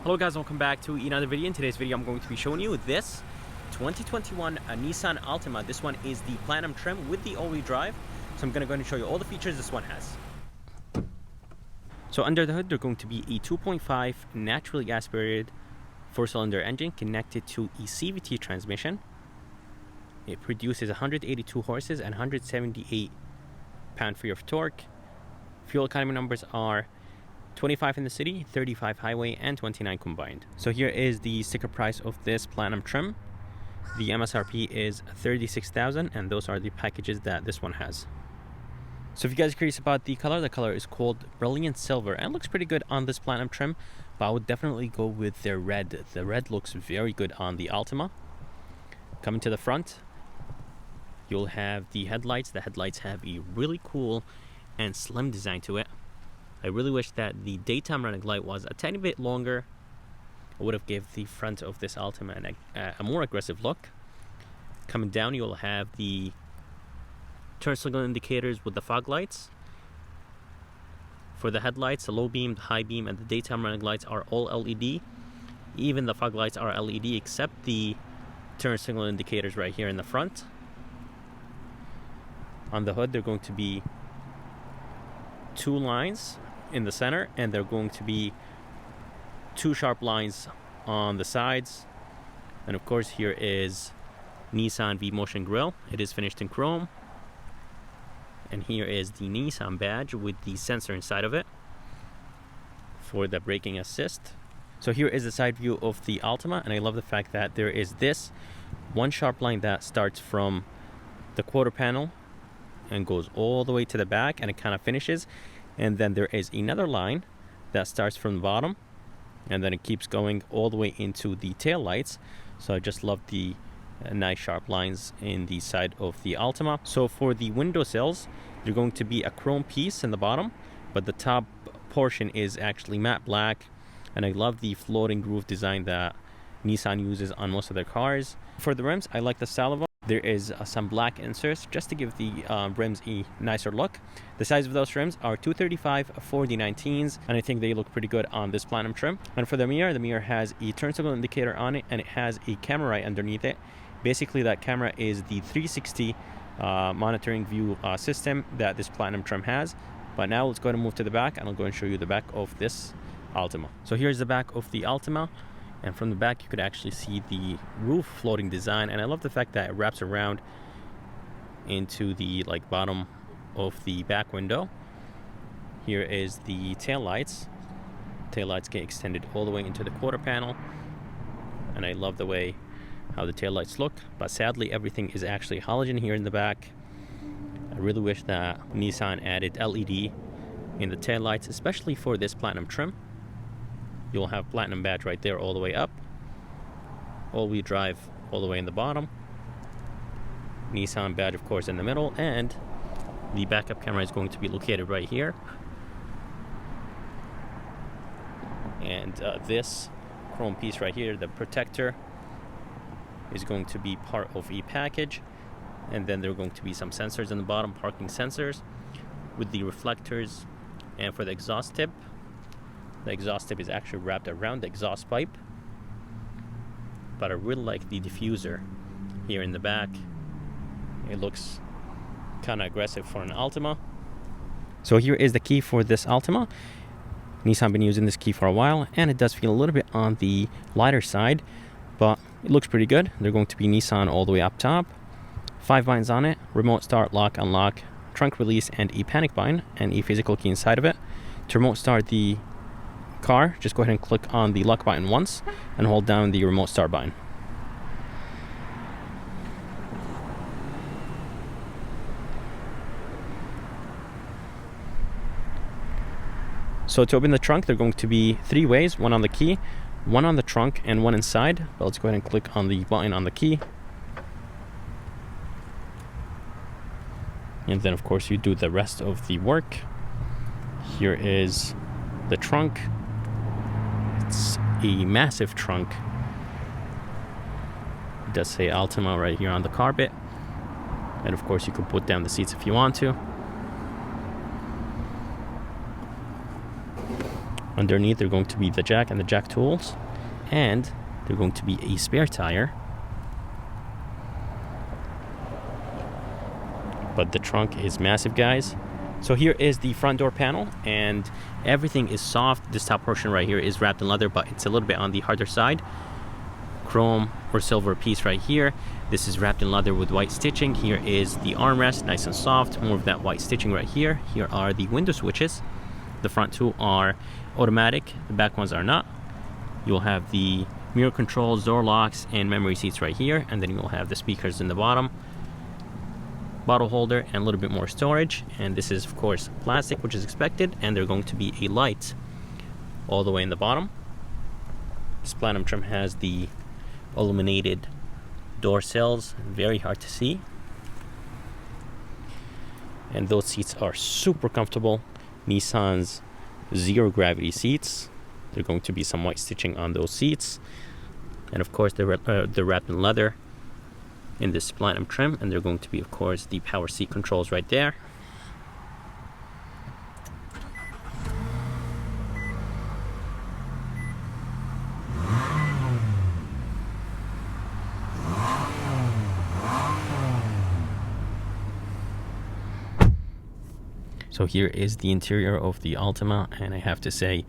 Hello guys, welcome back to another video. In today's video I'm going to be showing you this 2021 Nissan Altima. This one is the Platinum trim with the all-wheel drive. So I'm going to go ahead and show you all the features this one has. So under the hood, they're going to be a 2.5 naturally aspirated 4-cylinder engine connected to a CVT transmission. It produces 182 horses and 178 pound-feet of torque. Fuel economy numbers are 25 in the city, 35 highway, and 29 combined. So here is the sticker price of this Platinum trim. The MSRP is $36,000, and those are the packages that this one has. So if you guys are curious about the color is called Brilliant Silver, and it looks pretty good on this Platinum trim, but I would definitely go with their red. The red looks very good on the Altima. Coming to the front, you'll have the headlights. The headlights have a really cool and slim design to it. I really wish that the daytime running light was a tiny bit longer. It would have given the front of this Altima a more aggressive look. Coming down, you'll have the turn signal indicators with the fog lights. For the headlights, the low beam, the high beam, and the daytime running lights are all LED. Even the fog lights are LED except the turn signal indicators right here in the front. On the hood, they're going to be two lines in the center, and they're going to be two sharp lines on the sides. And of course, here is Nissan V-Motion grille. It is finished in chrome. And here is the Nissan badge with the sensor inside of it for the braking assist. So here is the side view of the Altima, and I love the fact that there is this one sharp line that starts from the quarter panel and goes all the way to the back, and it kind of finishes. And then there is another line that starts from the bottom, and then it keeps going all the way into the tail lights. So I just love the nice sharp lines in the side of the Altima. So for the window sills, they're going to be a chrome piece in the bottom, but the top portion is actually matte black. And I love the floating roof design that Nissan uses on most of their cars. For the rims, I like the style of them. There is some black inserts just to give the rims a nicer look. The size of those rims are 235 40/19s, and I think they look pretty good on this Platinum trim. And for the mirror has a turn signal indicator on it, and it has a camera right underneath it. Basically, that camera is the 360 monitoring view system that this Platinum trim has. But now let's go ahead and move to the back, and I'll go and show you the back of this Altima. So here's the back of the Altima. And from the back, you could actually see the roof floating design. And I love the fact that it wraps around into the bottom of the back window. Here is the tail lights. Tail lights get extended all the way into the quarter panel. And I love the way how the tail lights look. But sadly, everything is actually halogen here in the back. I really wish that Nissan added LED in the tail lights, especially for this Platinum trim. You'll have Platinum badge right there all the way up. All-wheel drive all the way in the bottom. Nissan badge, of course, in the middle. And the backup camera is going to be located right here. And this chrome piece right here, the protector, is going to be part of a package. And then there are going to be some sensors in the bottom, parking sensors, with the reflectors. And for the exhaust tip, the exhaust tip is actually wrapped around the exhaust pipe. But I really like the diffuser here in the back. It looks kind of aggressive for an Altima. So here is the key for this Altima. Nissan been using this key for a while, and it does feel a little bit on the lighter side, but it looks pretty good. They're going to be Nissan all the way up top. 5 binds on it: remote start, lock, unlock, trunk release, and a panic bind, and a physical key inside of it. To remote start the car, just go ahead and click on the lock button once and hold down the remote start button. So to open the trunk, there are going to be 3 ways: one on the key, one on the trunk, and one inside. But let's go ahead and click on the button on the key. And then of course you do the rest of the work. Here is the trunk. It's a massive trunk. It does say Altima right here on the carpet. And of course you can put down the seats if you want to. Underneath, they're going to be the jack and the jack tools, and they're going to be a spare tire. But the trunk is massive, guys. So here is the front door panel, and everything is soft. This top portion right here is wrapped in leather, but it's a little bit on the harder side. Chrome or silver piece right here. This is wrapped in leather with white stitching. Here is the armrest, nice and soft, more of that white stitching right here. Here are the window switches. The front two are automatic, the back ones are not. You'll have the mirror controls, door locks, and memory seats right here, and then you'll have the speakers in the bottom, bottle holder, and a little bit more storage. And this is of course plastic, which is expected, and there's going to be a light all the way in the bottom. This platinum trim has the illuminated door sills, very hard to see, and those seats are super comfortable. Nissan's zero gravity seats. There's going to be some white stitching on those seats, and of course they're wrapped in leather in this platinum trim, and they're going to be of course the power seat controls right there. So here is the interior of the Altima, and I have to say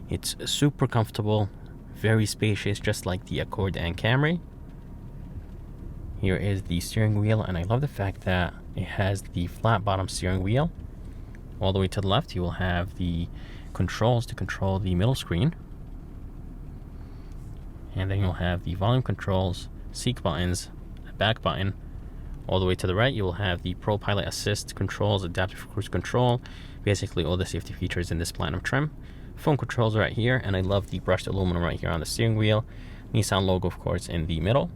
it's super comfortable, very spacious, just like the Accord and Camry. Here is the steering wheel, and I love the fact that it has the flat bottom steering wheel. All the way to the left you will have the controls to control the middle screen, and then you'll have the volume controls, seat buttons, a back button. All the way to the right, you will have the Pro Pilot Assist controls, adaptive cruise control, basically all the safety features in this platinum trim. Phone controls right here, and I love the brushed aluminum right here on the steering wheel. Nissan logo, of course, in the middle.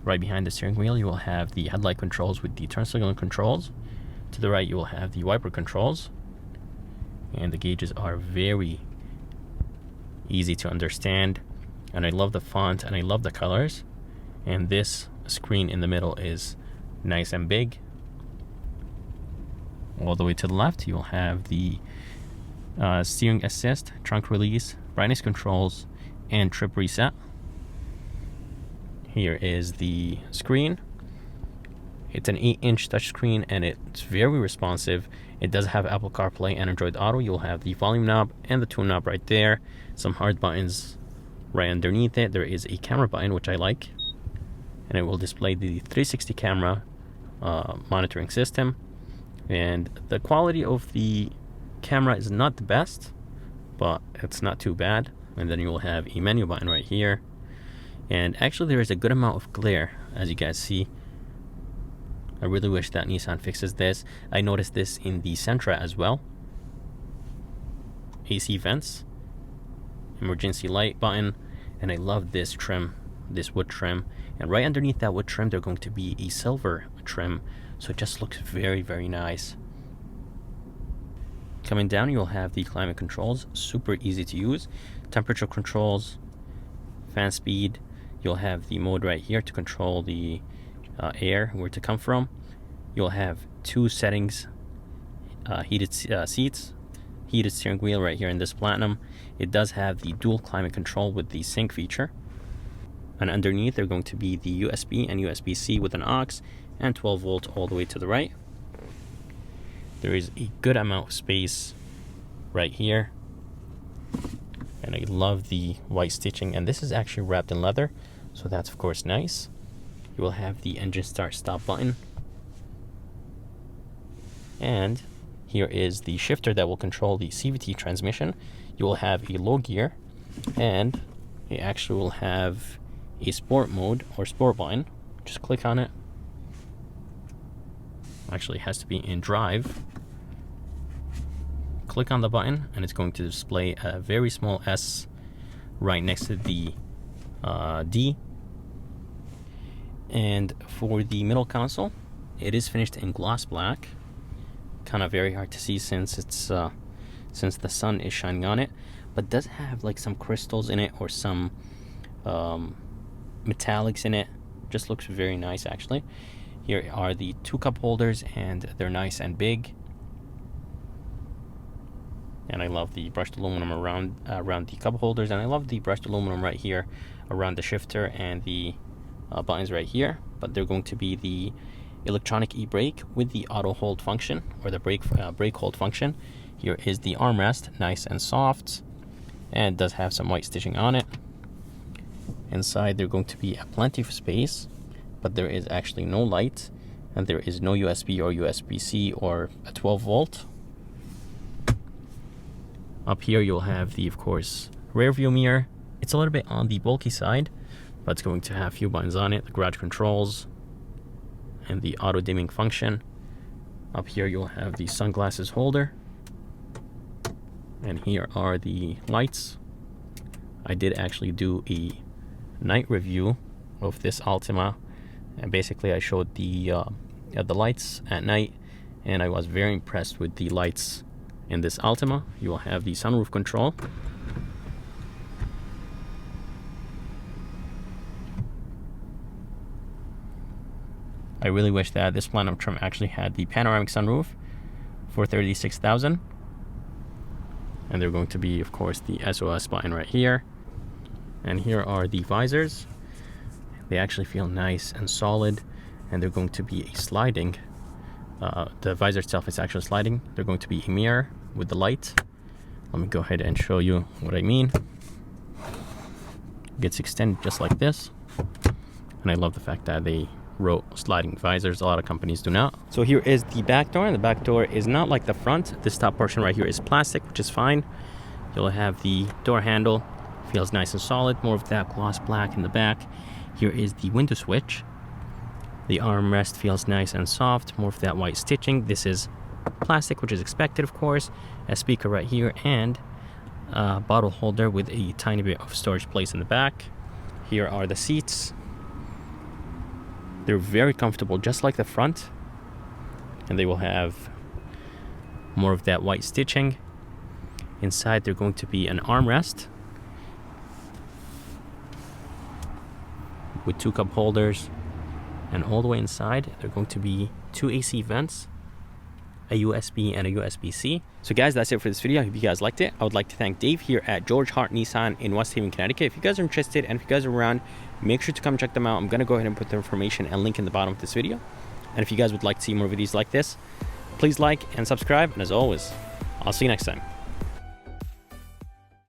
Right behind the steering wheel, you will have the headlight controls with the turn signal controls. To the right, you will have the wiper controls. And the gauges are very easy to understand. And I love the font, and I love the colors. And this screen in the middle is nice and big. All the way to the left, you'll have the steering assist, trunk release, brightness controls, and trip reset. Here is the screen. It's an 8-inch touchscreen, and it's very responsive. It does have Apple CarPlay and Android Auto. You'll have the volume knob and the tune knob right there. Some hard buttons right underneath it. There is a camera button, which I like, and it will display the 360 camera monitoring system. And the quality of the camera is not the best, but it's not too bad. And then you will have a menu button right here, and actually there is a good amount of glare, as you guys see. I really wish that Nissan fixes this. I noticed this in the Sentra as well. AC vents, emergency light button, and I love this trim, this wood trim. And right underneath that wood trim, there's going to be a silver trim, so it just looks very, very nice. Coming down, you'll have the climate controls, super easy to use. Temperature controls, fan speed. You'll have the mode right here to control the air, where to come from. You'll have two settings, heated seats, heated steering wheel right here in this platinum. It does have the dual climate control with the sync feature. And underneath, they're going to be the USB and USB-C with an aux, and 12 volt all the way to the right. There is a good amount of space right here, and I love the white stitching, and this is actually wrapped in leather, so that's of course nice. You will have the engine start stop button, and here is the shifter that will control the CVT transmission. You will have a low gear, and it actually will have a sport mode or sport button. Just click on it. Actually, it has to be in drive. Click on the button, and it's going to display a very small S right next to the D. And for the middle console, it is finished in gloss black. Kind of very hard to see since it's since the sun is shining on it, but does have like some crystals in it or some metallics in it. Just looks very nice actually. Here are the two cup holders, and they're nice and big. And I love the brushed aluminum around the cup holders, and I love the brushed aluminum right here around the shifter and the buttons right here. But they're going to be the electronic e-brake with the auto hold function, or the brake hold function. Here is the armrest, nice and soft, and it does have some white stitching on it. Inside there's going to be plenty of space, but there is actually no light, and there is no USB or USB-C or a 12 volt. Up here you'll have the, of course, rear view mirror. It's a little bit on the bulky side, but it's going to have a few buttons on it, the garage controls and the auto dimming function. Up here you'll have the sunglasses holder, and here are the lights. I did actually do a night review of this Altima, and basically I showed the lights at night, and I was very impressed with the lights in this Altima. You will have the sunroof control. I really wish that this Platinum trim actually had the panoramic sunroof for $36,000. And they're going to be, of course, the SOS button right here. And here are the visors. They actually feel nice and solid, and they're going to be a sliding. The visor itself is actually sliding. They're going to be a mirror with the light. Let me go ahead and show you what I mean. It gets extended just like this. And I love the fact that they wrote sliding visors. A lot of companies do not. So here is the back door, and the back door is not like the front. This top portion right here is plastic, which is fine. You'll have the door handle, feels nice and solid, more of that gloss black in the back. Here is the window switch. The armrest feels nice and soft, more of that white stitching. This is plastic, which is expected, of course. A speaker right here, and a bottle holder with a tiny bit of storage place in the back. Here are the seats. They're very comfortable, just like the front, and they will have more of that white stitching. Inside they're going to be an armrest with 2 cup holders, and all the way inside they're going to be 2 AC vents, a USB and a USB-C. So guys, that's it for this video. I hope you guys liked it. I would like to thank Dave here at George Hart Nissan in West Haven, Connecticut. If you guys are interested, and if you guys are around, make sure to come check them out. I'm going to go ahead and put the information and link in the bottom of this video. And if you guys would like to see more videos like this, please like and subscribe. And as always, I'll see you next time.